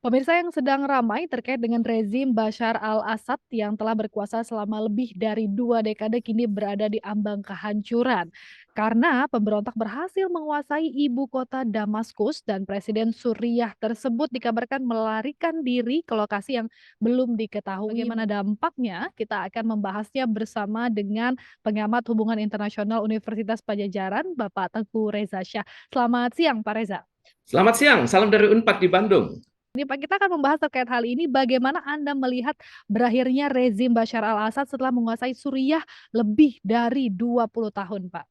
Pemirsa yang sedang ramai terkait dengan rezim Bashar al-Assad yang telah berkuasa selama lebih dari 2 dekade kini berada di ambang kehancuran. Karena pemberontak berhasil menguasai ibu kota Damaskus dan Presiden Suriah tersebut dikabarkan melarikan diri ke lokasi yang belum diketahui. Bagaimana dampaknya? Kita akan membahasnya bersama dengan pengamat hubungan internasional Universitas Pajajaran, Bapak Teguh Reza Shah. Selamat siang, Pak Reza. Selamat siang, salam dari Unpad di Bandung. Ini Pak, kita akan membahas terkait hal ini, bagaimana Anda melihat berakhirnya rezim Bashar al-Assad setelah menguasai Suriah lebih dari 20 tahun, Pak?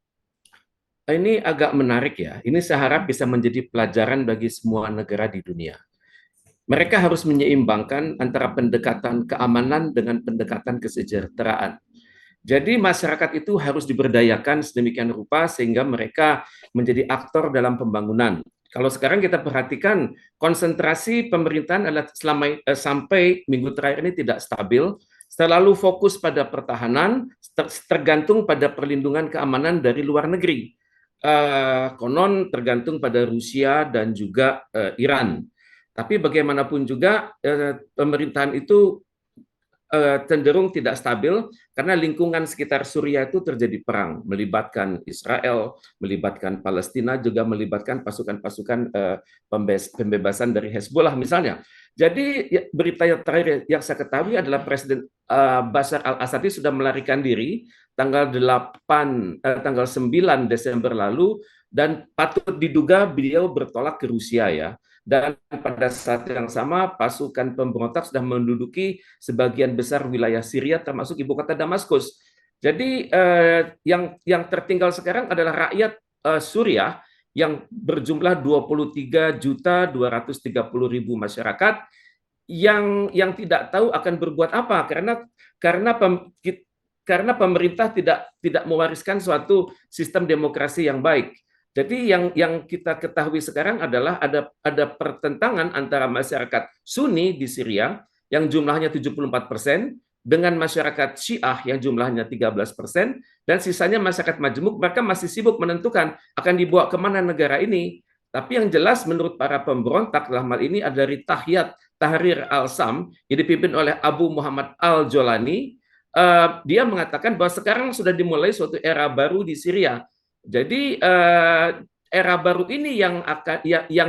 Ini agak menarik ya. Ini saya harap bisa menjadi pelajaran bagi semua negara di dunia. Mereka harus menyeimbangkan antara pendekatan keamanan dengan pendekatan kesejahteraan. Jadi masyarakat itu harus diberdayakan sedemikian rupa sehingga mereka menjadi aktor dalam pembangunan. Kalau sekarang kita perhatikan konsentrasi pemerintahan adalah sampai minggu terakhir ini tidak stabil, selalu fokus pada pertahanan, tergantung pada perlindungan keamanan dari luar negeri. Konon tergantung pada Rusia dan juga Iran. Tapi bagaimanapun juga pemerintahan itu cenderung tidak stabil karena lingkungan sekitar Suriah itu terjadi perang, melibatkan Israel, melibatkan Palestina, juga melibatkan pasukan-pasukan pembebasan dari Hezbollah misalnya. Jadi berita yang terakhir yang saya ketahui adalah Presiden Bashar al-Assad sudah melarikan diri tanggal 9 Desember lalu, dan patut diduga beliau bertolak ke Rusia ya. Dan pada saat yang sama pasukan pemberontak sudah menduduki sebagian besar wilayah Syria termasuk ibu kota Damaskus. Jadi yang tertinggal sekarang adalah rakyat Suriah yang berjumlah 23.230.000 masyarakat yang tidak tahu akan berbuat apa karena karena pemerintah tidak mewariskan suatu sistem demokrasi yang baik. Jadi yang kita ketahui sekarang adalah ada pertentangan antara masyarakat Sunni di Syria yang jumlahnya 74% dengan masyarakat Syiah yang jumlahnya 13%, dan sisanya masyarakat majemuk. Mereka masih sibuk menentukan akan dibawa kemana negara ini. Tapi yang jelas menurut para pemberontak dalam hal ini ada dari Tahrir al-Sam yang dipimpin oleh Abu Muhammad al-Jolani. Dia mengatakan bahwa sekarang sudah dimulai suatu era baru di Syria. Jadi era baru ini yang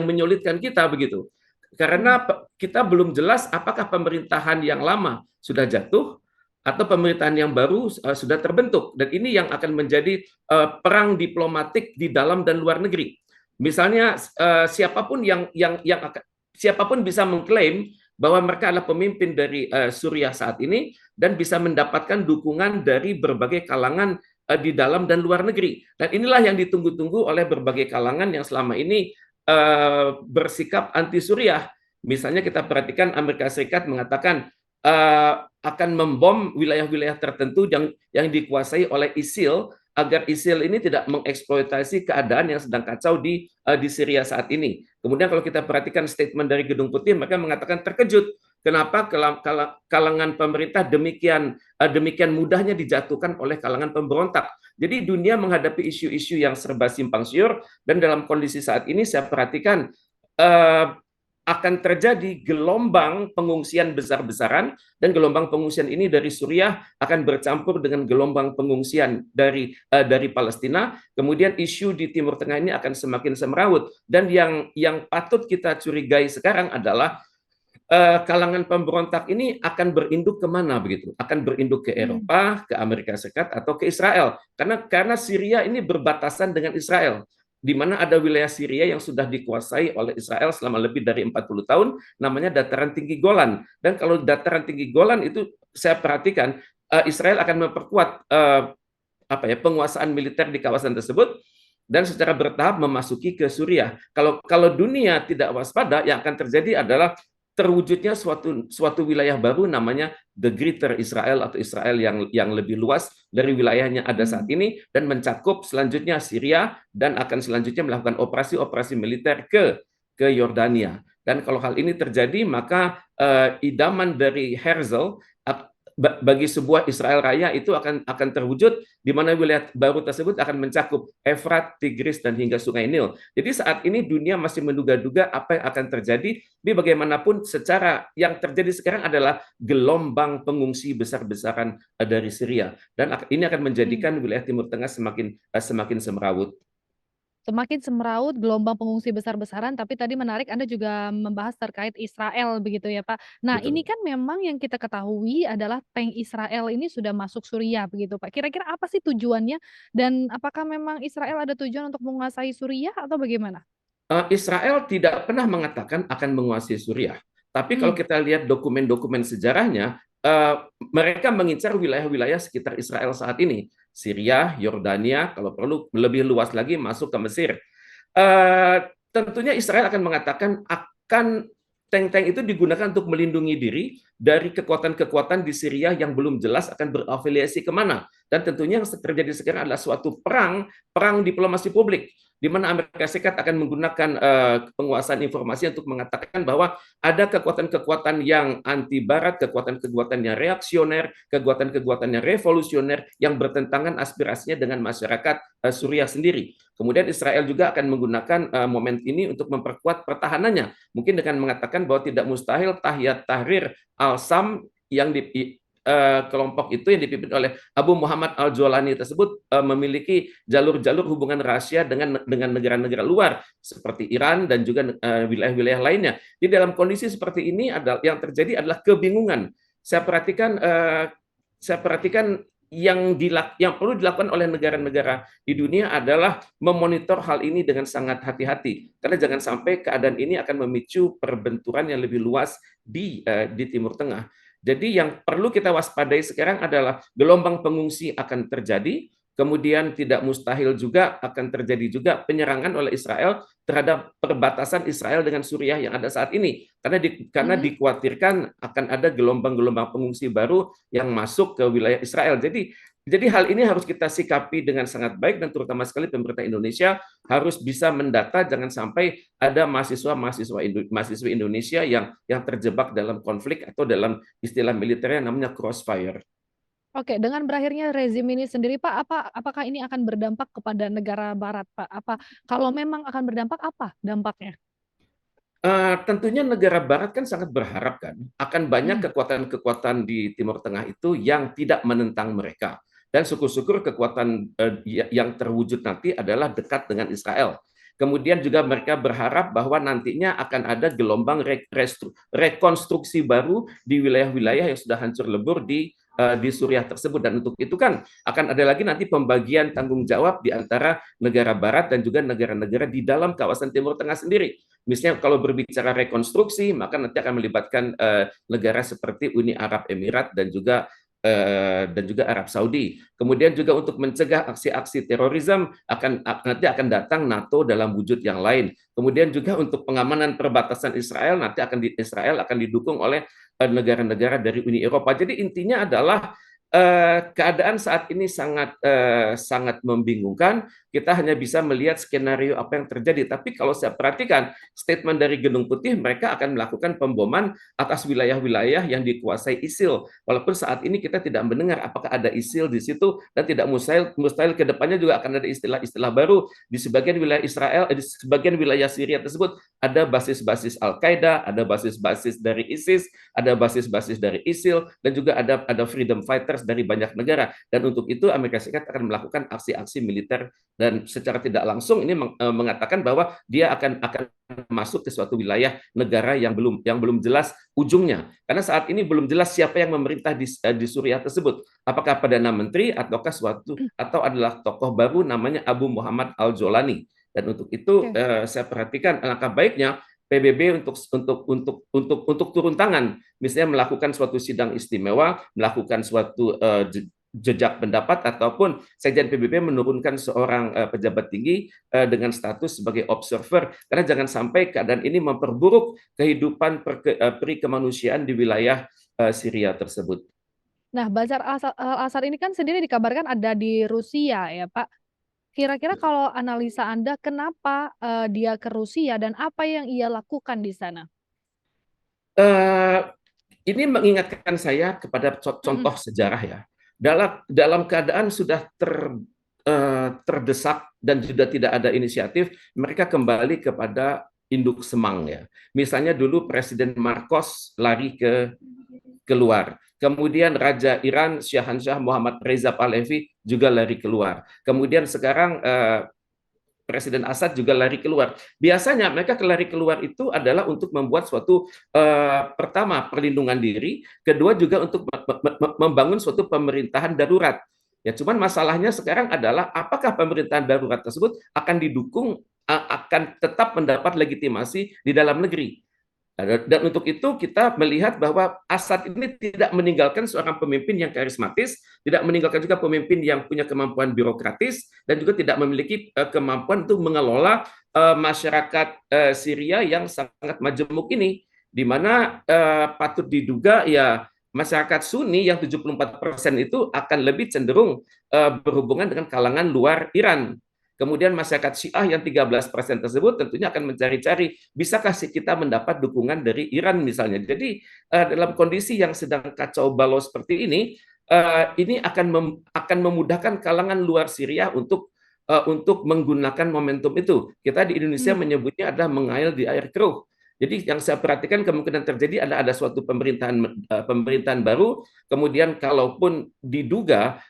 menyulitkan kita begitu. Karena kita belum jelas apakah pemerintahan yang lama sudah jatuh atau pemerintahan yang baru sudah terbentuk, dan ini yang akan menjadi perang diplomatik di dalam dan luar negeri. Misalnya siapapun bisa mengklaim bahwa mereka adalah pemimpin dari Suriah saat ini dan bisa mendapatkan dukungan dari berbagai kalangan di dalam dan luar negeri. Dan inilah yang ditunggu-tunggu oleh berbagai kalangan yang selama ini bersikap anti Suriah. Misalnya kita perhatikan Amerika Serikat mengatakan akan membom wilayah-wilayah tertentu yang dikuasai oleh ISIL agar ISIL ini tidak mengeksploitasi keadaan yang sedang kacau di Syria saat ini. Kemudian kalau kita perhatikan statement dari Gedung Putih, mereka mengatakan terkejut kenapa kalangan pemerintah demikian mudahnya dijatuhkan oleh kalangan pemberontak. Jadi dunia menghadapi isu-isu yang serba simpang siur, dan dalam kondisi saat ini saya perhatikan akan terjadi gelombang pengungsian besar-besaran, dan gelombang pengungsian ini dari Suriah akan bercampur dengan gelombang pengungsian dari Palestina. Kemudian isu di Timur Tengah ini akan semakin semerawut, dan yang patut kita curigai sekarang adalah kalangan pemberontak ini akan berinduk kemana begitu? Akan berinduk ke Eropa, ke Amerika Serikat, atau ke Israel? Karena Syria ini berbatasan dengan Israel, di mana ada wilayah Syria yang sudah dikuasai oleh Israel selama lebih dari 40 tahun, namanya dataran tinggi Golan. Dan kalau dataran tinggi Golan itu saya perhatikan Israel akan memperkuat penguasaan militer di kawasan tersebut dan secara bertahap memasuki ke Suriah. Kalau dunia tidak waspada, yang akan terjadi adalah terwujudnya suatu wilayah baru namanya The Greater Israel, atau Israel yang lebih luas dari wilayahnya ada saat ini, dan mencakup selanjutnya Syria, dan akan selanjutnya melakukan operasi-operasi militer ke Yordania. Dan kalau hal ini terjadi, maka idaman dari Herzl bagi sebuah Israel Raya itu akan terwujud di mana wilayah baru tersebut akan mencakup Efrat, Tigris dan hingga Sungai Nil. Jadi saat ini dunia masih menduga-duga apa yang akan terjadi, tapi bagaimanapun secara yang terjadi sekarang adalah gelombang pengungsi besar-besaran dari Syria dan ini akan Hmm. menjadikan wilayah Timur Tengah semakin semrawut. Semakin semeraut gelombang pengungsi besar-besaran, tapi tadi menarik Anda juga membahas terkait Israel begitu ya, Pak. Nah, ini Betul. kan memang yang kita ketahui adalah tank Israel ini sudah masuk Suriah begitu, Pak. Kira-kira apa sih tujuannya dan apakah memang Israel ada tujuan untuk menguasai Suriah atau bagaimana? Israel tidak pernah mengatakan akan menguasai Suriah. Tapi kalau Hmm. kita lihat dokumen-dokumen sejarahnya, mereka mengincar wilayah-wilayah sekitar Israel saat ini. Syria, Yordania, kalau perlu lebih luas lagi masuk ke Mesir. Eh, Tentunya Israel akan mengatakan akan tank-tank itu digunakan untuk melindungi diri dari kekuatan-kekuatan di Syria yang belum jelas akan berafiliasi kemana. Dan tentunya yang terjadi sekarang adalah suatu perang diplomasi publik di mana Amerika Serikat akan menggunakan penguasaan informasi untuk mengatakan bahwa ada kekuatan-kekuatan yang anti Barat, kekuatan-kekuatan yang reaksioner, kekuatan-kekuatan yang revolusioner yang bertentangan aspirasinya dengan masyarakat Suriah sendiri. Kemudian Israel juga akan menggunakan momen ini untuk memperkuat pertahanannya, mungkin dengan mengatakan bahwa tidak mustahil Tahyat Tahrir al-Sam yang kelompok itu yang dipimpin oleh Abu Muhammad al-Jolani tersebut memiliki jalur-jalur hubungan rahasia dengan negara-negara luar seperti Iran dan juga wilayah-wilayah lainnya. Di dalam kondisi seperti ini yang terjadi adalah kebingungan. Saya perhatikan yang perlu dilakukan oleh negara-negara di dunia adalah memonitor hal ini dengan sangat hati-hati karena jangan sampai keadaan ini akan memicu perbenturan yang lebih luas di Timur Tengah. Jadi yang perlu kita waspadai sekarang adalah gelombang pengungsi akan terjadi, kemudian tidak mustahil juga akan terjadi juga penyerangan oleh Israel terhadap perbatasan Israel dengan Suriah yang ada saat ini. Karena Mhm. dikhawatirkan akan ada gelombang-gelombang pengungsi baru yang masuk ke wilayah Israel. Jadi hal ini harus kita sikapi dengan sangat baik dan terutama sekali pemerintah Indonesia harus bisa mendata jangan sampai ada mahasiswa Indonesia yang terjebak dalam konflik atau dalam istilah militernya namanya crossfire. Oke, dengan berakhirnya rezim ini sendiri, Pak, apakah ini akan berdampak kepada negara barat, Pak? Kalau memang akan berdampak, apa dampaknya? Tentunya negara Barat kan sangat berharap kan akan banyak Mhm. kekuatan-kekuatan di Timur Tengah itu yang tidak menentang mereka. Dan syukur-syukur kekuatan yang terwujud nanti adalah dekat dengan Israel. Kemudian juga mereka berharap bahwa nantinya akan ada gelombang rekonstruksi baru di wilayah-wilayah yang sudah hancur lebur di Suriah tersebut. Dan untuk itu kan akan ada lagi nanti pembagian tanggung jawab di antara negara Barat dan juga negara-negara di dalam kawasan Timur Tengah sendiri. Misalnya kalau berbicara rekonstruksi, maka nanti akan melibatkan negara seperti Uni Arab Emirat dan juga Arab Saudi. Kemudian juga untuk mencegah aksi-aksi terorisme nanti akan datang NATO dalam wujud yang lain. Kemudian juga untuk pengamanan perbatasan Israel Israel akan didukung oleh negara-negara dari Uni Eropa. Jadi intinya adalah keadaan saat ini sangat membingungkan. Kita hanya bisa melihat skenario apa yang terjadi. Tapi kalau saya perhatikan statement dari Gedung Putih, mereka akan melakukan pemboman atas wilayah-wilayah yang dikuasai ISIL. Walaupun saat ini kita tidak mendengar apakah ada ISIL di situ dan tidak mustahil ke depannya juga akan ada istilah-istilah baru di sebagian wilayah Israel, di sebagian wilayah Syria tersebut ada basis-basis Al-Qaeda, ada basis-basis dari ISIS, ada basis-basis dari ISIL dan juga ada freedom fighters dari banyak negara. Dan untuk itu Amerika Serikat akan melakukan aksi-aksi militer dan secara tidak langsung ini mengatakan bahwa dia akan masuk ke suatu wilayah negara yang belum jelas ujungnya. Karena saat ini belum jelas siapa yang memerintah di Suriah tersebut. Apakah perdana menteri atau adalah tokoh baru namanya Abu Muhammad al-Jolani. Dan untuk itu Oke. saya perhatikan langkah baiknya PBB untuk turun tangan, misalnya melakukan suatu sidang istimewa, melakukan suatu jejak pendapat ataupun Sekjen PBB menurunkan seorang pejabat tinggi dengan status sebagai observer karena jangan sampai keadaan ini memperburuk kehidupan perikemanusiaan di wilayah Syria tersebut. Nah, Bashar al-Assad ini kan sendiri dikabarkan ada di Rusia ya, Pak. Kira-kira kalau analisa Anda kenapa, dia ke Rusia dan apa yang ia lakukan di sana? Eh, Ini mengingatkan saya kepada Mhm. contoh sejarah ya. Dalam keadaan sudah terdesak dan sudah tidak ada inisiatif, mereka kembali kepada induk semang ya. Misalnya dulu Presiden Marcos lari keluar. Kemudian Raja Iran Syahansyah Muhammad Reza Pahlavi juga lari keluar. Kemudian sekarang Presiden Assad juga lari keluar. Biasanya mereka lari keluar itu adalah untuk membuat suatu pertama perlindungan diri, kedua juga untuk membangun suatu pemerintahan darurat. Ya, cuman masalahnya sekarang adalah apakah pemerintahan darurat tersebut akan didukung, akan tetap mendapat legitimasi di dalam negeri. Dan untuk itu kita melihat bahwa Assad ini tidak meninggalkan seorang pemimpin yang karismatis, tidak meninggalkan juga pemimpin yang punya kemampuan birokratis, dan juga tidak memiliki kemampuan untuk mengelola masyarakat Syria yang sangat majemuk ini, di mana patut diduga ya masyarakat Sunni yang 74% itu akan lebih cenderung berhubungan dengan kalangan luar Iran. Kemudian masyarakat Syiah yang 13% tersebut tentunya akan mencari-cari, bisakah kita mendapat dukungan dari Iran misalnya. Jadi dalam kondisi yang sedang kacau balau seperti ini akan memudahkan kalangan luar Syria untuk menggunakan momentum itu. Kita di Indonesia Mmm. menyebutnya adalah mengail di air keruh. Jadi yang saya perhatikan kemungkinan terjadi ada suatu pemerintahan baru, kemudian kalaupun diduga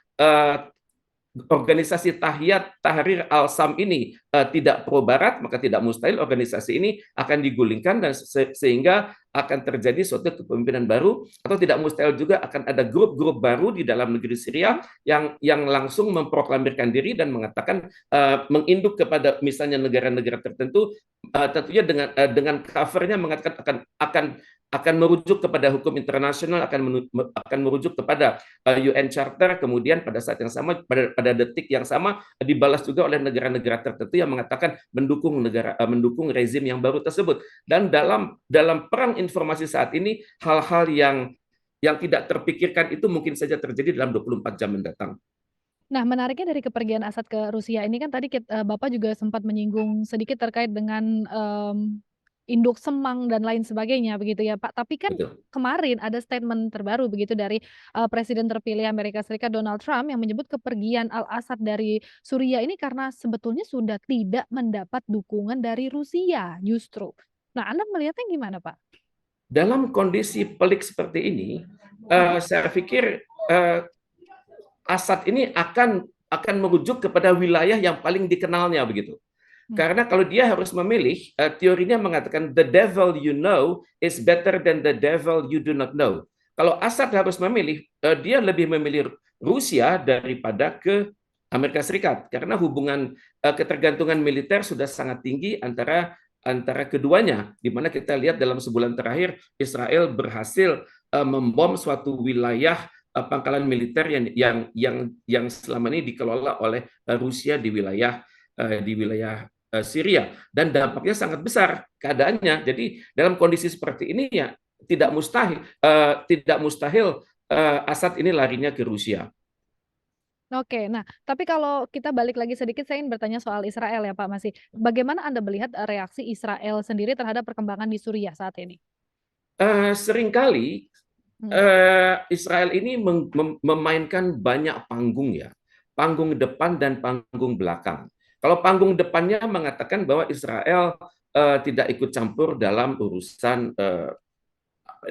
organisasi Tahrir Al-Sam ini tidak pro Barat, maka tidak mustahil organisasi ini akan digulingkan dan sehingga akan terjadi suatu kepemimpinan baru, atau tidak mustahil juga akan ada grup-grup baru di dalam negeri Syria yang langsung memproklamirkan diri dan mengatakan menginduk kepada misalnya negara-negara tertentu, tentunya dengan covernya mengatakan akan merujuk kepada hukum internasional, akan merujuk kepada UN Charter, kemudian pada saat yang sama, pada detik yang sama dibalas juga oleh negara-negara tertentu yang mengatakan mendukung rezim yang baru tersebut. Dan dalam perang informasi saat ini, hal-hal yang tidak terpikirkan itu mungkin saja terjadi dalam 24 jam mendatang. Nah, menariknya dari kepergian Assad ke Rusia ini kan tadi Bapak juga sempat menyinggung sedikit terkait dengan, induk semang dan lain sebagainya begitu ya, Pak. Tapi kan Betul. kemarin ada statement terbaru begitu dari, Presiden terpilih Amerika Serikat Donald Trump yang menyebut kepergian Al-Assad dari Suriah ini karena sebetulnya sudah tidak mendapat dukungan dari Rusia justru. Nah, Anda melihatnya gimana, Pak? Dalam kondisi pelik seperti ini, Mhm. saya pikir Assad ini akan merujuk kepada wilayah yang paling dikenalnya begitu. Mmm. Karena kalau dia harus memilih, teorinya mengatakan the devil you know is better than the devil you do not know. Kalau Assad harus memilih, dia lebih memilih Rusia daripada ke Amerika Serikat karena hubungan ketergantungan militer sudah sangat tinggi antara keduanya, di mana kita lihat dalam sebulan terakhir Israel berhasil membom suatu wilayah pangkalan militer yang selama ini dikelola oleh Rusia di wilayah Syria, dan dampaknya sangat besar keadaannya. Jadi dalam kondisi seperti ini ya tidak mustahil Assad ini larinya ke Rusia. Oke, nah tapi kalau kita balik lagi sedikit saya ingin bertanya soal Israel ya Pak masih. Bagaimana Anda melihat, reaksi Israel sendiri terhadap perkembangan di Suriah saat ini? Seringkali Mhm. Israel ini memainkan banyak panggung ya, panggung depan dan panggung belakang. Kalau panggung depannya mengatakan bahwa Israel tidak ikut campur dalam urusan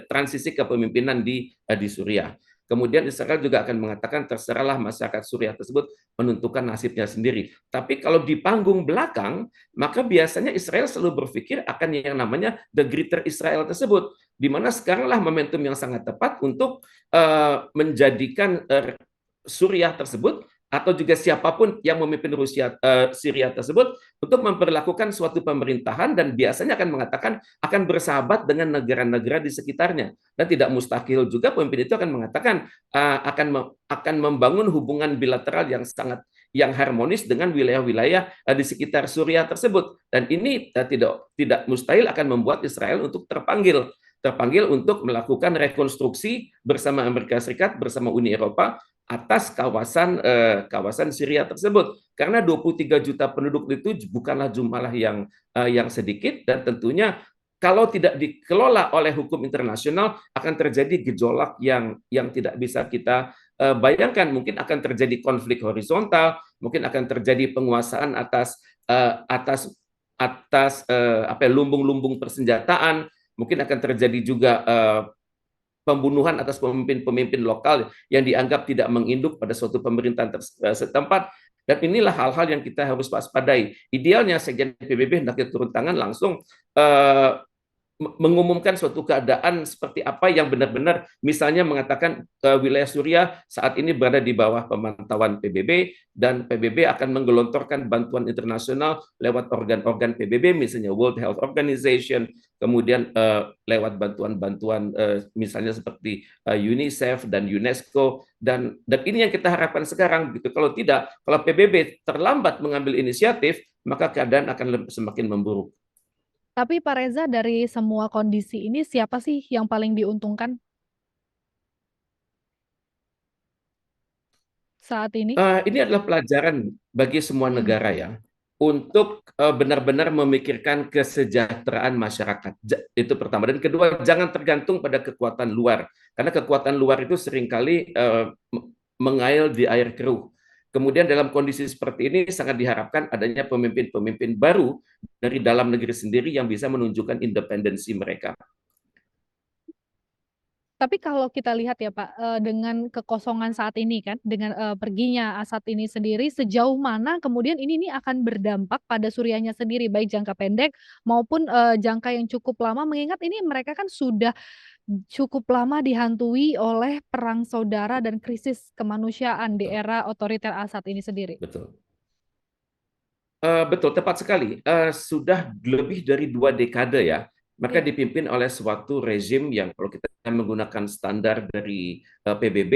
transisi kepemimpinan di Suriah. Kemudian Israel juga akan mengatakan terserahlah masyarakat Suriah tersebut menentukan nasibnya sendiri. Tapi kalau di panggung belakang, maka biasanya Israel selalu berpikir akan yang namanya the Greater Israel tersebut, di mana sekaranglah momentum yang sangat tepat untuk menjadikan Suriah tersebut atau juga siapapun yang memimpin Syria tersebut untuk memperlakukan suatu pemerintahan, dan biasanya akan mengatakan akan bersahabat dengan negara-negara di sekitarnya, dan tidak mustahil juga pemimpin itu akan mengatakan akan membangun hubungan bilateral yang harmonis dengan wilayah-wilayah di sekitar Suriah tersebut, dan ini tidak mustahil akan membuat Israel untuk terpanggil untuk melakukan rekonstruksi bersama Amerika Serikat, bersama Uni Eropa atas kawasan Syria tersebut, karena 23 juta penduduk itu bukanlah jumlah yang sedikit, dan tentunya kalau tidak dikelola oleh hukum internasional akan terjadi gejolak yang tidak bisa kita bayangkan. Mungkin akan terjadi konflik horizontal, mungkin akan terjadi penguasaan atas apa ya, lumbung-lumbung persenjataan, mungkin akan terjadi juga pembunuhan atas pemimpin-pemimpin lokal yang dianggap tidak menginduk pada suatu pemerintahan setempat. Dan inilah hal-hal yang kita harus waspadai. Idealnya Sekjen PBB hendaknya turun tangan langsung mengumumkan suatu keadaan seperti apa yang benar-benar, misalnya mengatakan wilayah Suriah saat ini berada di bawah pemantauan PBB dan PBB akan menggelontorkan bantuan internasional lewat organ-organ PBB, misalnya World Health Organization, kemudian lewat bantuan-bantuan misalnya seperti UNICEF dan UNESCO, dan ini yang kita harapkan sekarang gitu. Kalau tidak, kalau PBB terlambat mengambil inisiatif, maka keadaan akan semakin memburuk. Tapi Pak Reza, dari semua kondisi ini siapa sih yang paling diuntungkan saat ini? Ini adalah pelajaran bagi semua Mhm. negara ya, untuk benar-benar memikirkan kesejahteraan masyarakat. Itu pertama. Dan kedua, jangan tergantung pada kekuatan luar. Karena kekuatan luar itu seringkali mengail di air keruh. Kemudian dalam kondisi seperti ini sangat diharapkan adanya pemimpin-pemimpin baru dari dalam negeri sendiri yang bisa menunjukkan independensi mereka. Tapi kalau kita lihat ya Pak, dengan kekosongan saat ini kan, dengan, perginya Assad ini sendiri, sejauh mana kemudian ini nih akan berdampak pada Suriahnya sendiri, baik jangka pendek maupun, jangka yang cukup lama, mengingat ini mereka kan sudah cukup lama dihantui oleh perang saudara dan krisis kemanusiaan di Betul. era otoriter Assad ini sendiri. Betul. Betul, tepat sekali. Sudah lebih dari 2 dekade ya, mereka Iya. dipimpin oleh suatu rezim yang kalau kita menggunakan standar dari PBB,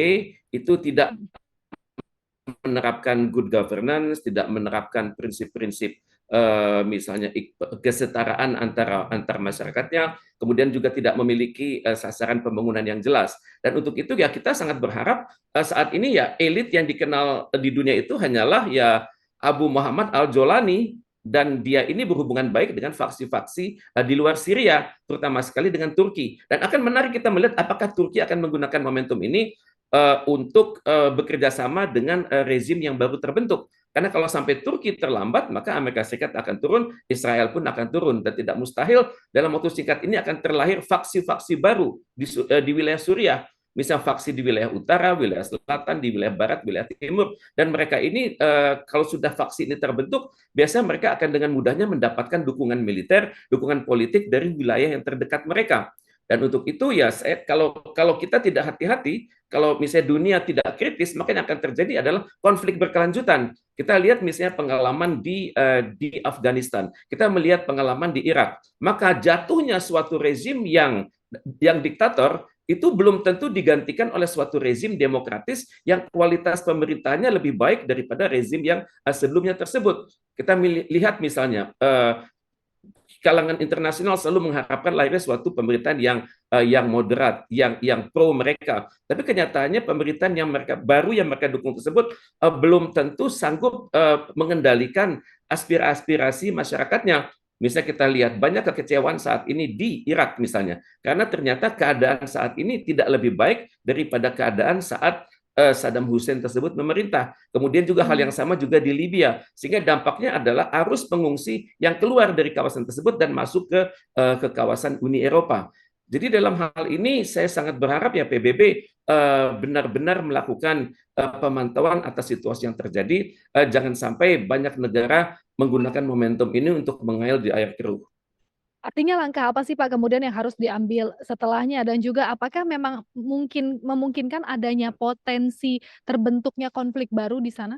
itu tidak Mhm. menerapkan good governance, tidak menerapkan prinsip-prinsip misalnya kesetaraan antar masyarakatnya, kemudian juga tidak memiliki sasaran pembangunan yang jelas. Dan untuk itu ya kita sangat berharap saat ini ya elit yang dikenal di dunia itu hanyalah ya Abu Muhammad Al-Jolani, dan dia ini berhubungan baik dengan faksi-faksi di luar Syria, terutama sekali dengan Turki. Dan akan menarik kita melihat apakah Turki akan menggunakan momentum ini untuk bekerja sama dengan rezim yang baru terbentuk. Karena kalau sampai Turki terlambat, maka Amerika Serikat akan turun, Israel pun akan turun, dan tidak mustahil dalam waktu singkat ini akan terlahir faksi-faksi baru di wilayah Suriah. Misal faksi di wilayah utara, wilayah selatan, di wilayah barat, wilayah timur, dan mereka ini kalau sudah faksi ini terbentuk, biasanya mereka akan dengan mudahnya mendapatkan dukungan militer, dukungan politik dari wilayah yang terdekat mereka. Dan untuk itu ya kalau kita tidak hati-hati, kalau misalnya dunia tidak kritis, maka yang akan terjadi adalah konflik berkelanjutan. Kita lihat misalnya pengalaman di Afghanistan, kita melihat pengalaman di Irak. Maka jatuhnya suatu rezim yang diktator itu belum tentu digantikan oleh suatu rezim demokratis yang kualitas pemerintahnya lebih baik daripada rezim yang sebelumnya tersebut. Kita lihat misalnya kalangan internasional selalu mengharapkan lahirnya suatu pemerintahan yang moderat, yang pro mereka. Tapi kenyataannya pemerintahan yang mereka dukung tersebut belum tentu sanggup mengendalikan aspirasi masyarakatnya. Misalnya kita lihat banyak kekecewaan saat ini di Irak misalnya, karena ternyata keadaan saat ini tidak lebih baik daripada keadaan saat Saddam Hussein tersebut memerintah. Kemudian juga hal yang Mhm. sama juga di Libya, sehingga dampaknya adalah arus pengungsi yang keluar dari kawasan tersebut dan masuk ke kawasan Uni Eropa. Jadi dalam hal ini saya sangat berharap ya PBB benar-benar melakukan pemantauan atas situasi yang terjadi. Jangan sampai banyak negara menggunakan momentum ini untuk mengail di air keruh. Artinya langkah apa sih Pak kemudian yang harus diambil setelahnya dan juga apakah memang memungkinkan adanya potensi terbentuknya konflik baru di sana?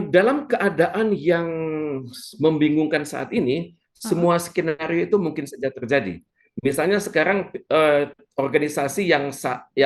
Dalam keadaan yang membingungkan saat ini, Heeh. semua skenario itu mungkin saja terjadi. Misalnya sekarang organisasi yang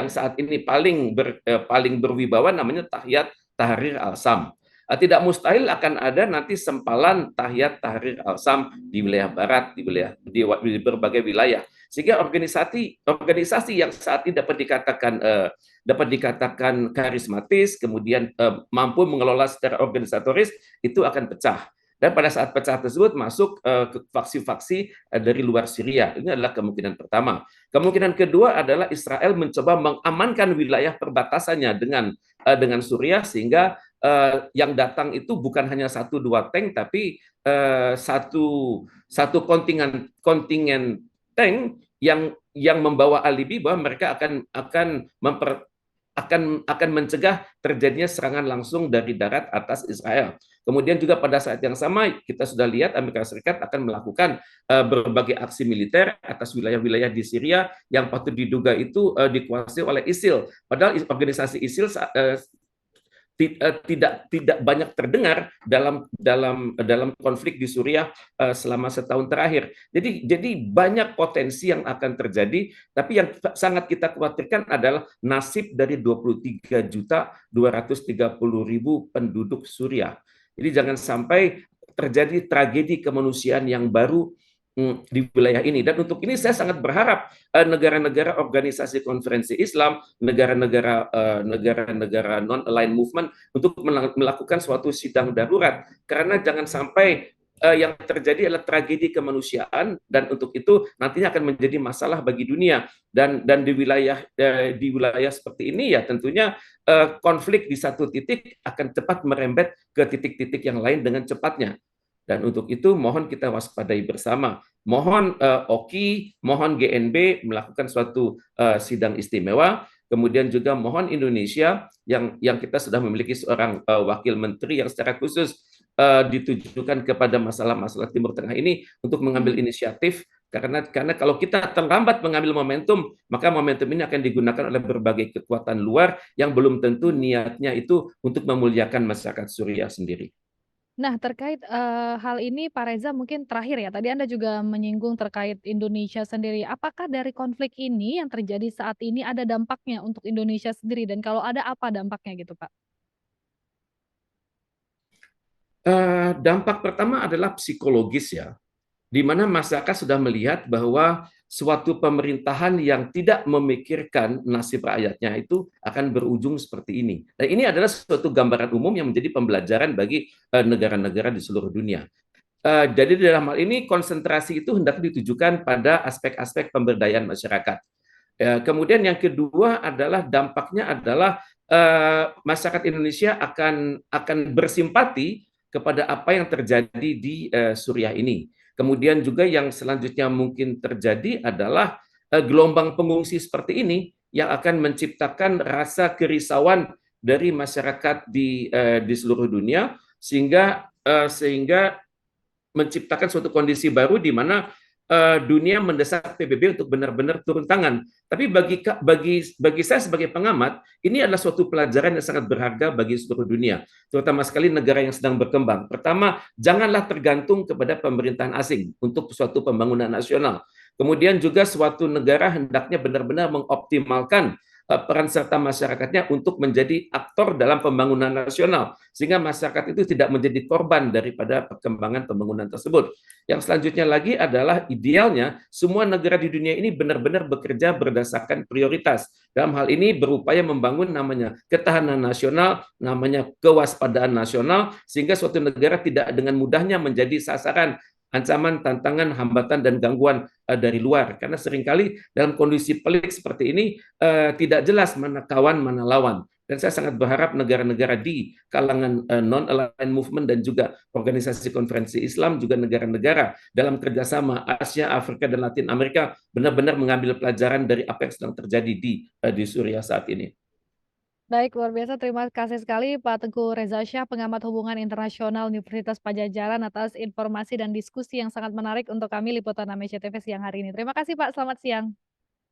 saat ini paling berwibawa namanya Tahyat Tahrir Al-Sam. Tidak mustahil akan ada nanti sempalan Tahyat Tahrir Al-Sam di wilayah barat, di berbagai wilayah. Sehingga organisasi yang saat ini dapat dikatakan karismatis, kemudian mampu mengelola secara organisatoris, itu akan pecah. Dan pada saat pecah tersebut masuk ke faksi-faksi dari luar Syria. Ini adalah kemungkinan pertama. Kemungkinan kedua adalah Israel mencoba mengamankan wilayah perbatasannya dengan Suriah sehingga yang datang itu bukan hanya satu dua tank tapi satu kontingen tank yang membawa alibi bahwa mereka akan mencegah terjadinya serangan langsung dari darat atas Israel. Kemudian juga pada saat yang sama kita sudah lihat Amerika Serikat akan melakukan berbagai aksi militer atas wilayah-wilayah di Syria yang patut diduga itu dikuasai oleh ISIL. Padahal organisasi ISIL tidak banyak terdengar dalam konflik di Suriah selama setahun terakhir. Jadi banyak potensi yang akan terjadi, tapi yang sangat kita khawatirkan adalah nasib dari 23.230.000 penduduk Suriah. Jadi jangan sampai terjadi tragedi kemanusiaan yang baru di wilayah ini. Dan untuk ini saya sangat berharap negara-negara organisasi konferensi Islam, negara-negara non-aligned movement untuk melakukan suatu sidang darurat. Karena jangan sampai yang terjadi adalah tragedi kemanusiaan dan untuk itu nantinya akan menjadi masalah bagi dunia dan di wilayah seperti ini ya tentunya konflik di satu titik akan cepat merembet ke titik-titik yang lain dengan cepatnya. Dan untuk itu mohon kita waspadai bersama. Mohon OKI, mohon GNB melakukan suatu sidang istimewa. Kemudian juga mohon Indonesia yang kita sudah memiliki seorang wakil menteri yang secara khusus ditujukan kepada masalah-masalah Timur Tengah ini untuk mengambil inisiatif karena kalau kita terlambat mengambil momentum, maka momentum ini akan digunakan oleh berbagai kekuatan luar yang belum tentu niatnya itu untuk memuliakan masyarakat Suriah sendiri. Nah, terkait, hal ini Pak Reza mungkin terakhir ya, tadi Anda juga menyinggung terkait Indonesia sendiri. Apakah dari konflik ini yang terjadi saat ini ada dampaknya untuk Indonesia sendiri dan kalau ada apa dampaknya gitu, Pak? Dampak pertama adalah psikologis ya, di mana masyarakat sudah melihat bahwa suatu pemerintahan yang tidak memikirkan nasib rakyatnya itu akan berujung seperti ini. Dan ini adalah suatu gambaran umum yang menjadi pembelajaran bagi negara-negara di seluruh dunia. Jadi dalam hal ini konsentrasi itu hendak ditujukan pada aspek-aspek pemberdayaan masyarakat. Kemudian yang kedua adalah dampaknya adalah masyarakat Indonesia akan bersimpati kepada apa yang terjadi di Suriah ini. Kemudian juga yang selanjutnya mungkin terjadi adalah gelombang pengungsi seperti ini yang akan menciptakan rasa kerisauan dari masyarakat di seluruh dunia sehingga menciptakan suatu kondisi baru di mana dunia mendesak PBB untuk benar-benar turun tangan. Tapi bagi saya sebagai pengamat, ini adalah suatu pelajaran yang sangat berharga bagi seluruh dunia, terutama sekali negara yang sedang berkembang. Pertama, janganlah tergantung kepada pemerintahan asing untuk suatu pembangunan nasional. Kemudian juga suatu negara hendaknya benar-benar mengoptimalkan peran serta masyarakatnya untuk menjadi aktor dalam pembangunan nasional sehingga masyarakat itu tidak menjadi korban daripada perkembangan pembangunan tersebut. Yang selanjutnya lagi adalah idealnya semua negara di dunia ini benar-benar bekerja berdasarkan prioritas. Dalam hal ini berupaya membangun namanya ketahanan nasional, namanya kewaspadaan nasional sehingga suatu negara tidak dengan mudahnya menjadi sasaran ancaman, tantangan, hambatan, dan gangguan dari luar. Karena seringkali dalam kondisi pelik seperti ini tidak jelas mana kawan, mana lawan. Dan saya sangat berharap negara-negara di kalangan non-aligned movement dan juga organisasi konferensi Islam, juga negara-negara dalam kerjasama Asia, Afrika, dan Latin Amerika benar-benar mengambil pelajaran dari apa yang sedang terjadi di Suriah saat ini. Baik, luar biasa. Terima kasih sekali Pak Tengku Reza Shah, pengamat hubungan internasional Universitas Pajajaran atas informasi dan diskusi yang sangat menarik untuk kami Liputan Amnesia TV siang hari ini. Terima kasih Pak, selamat siang.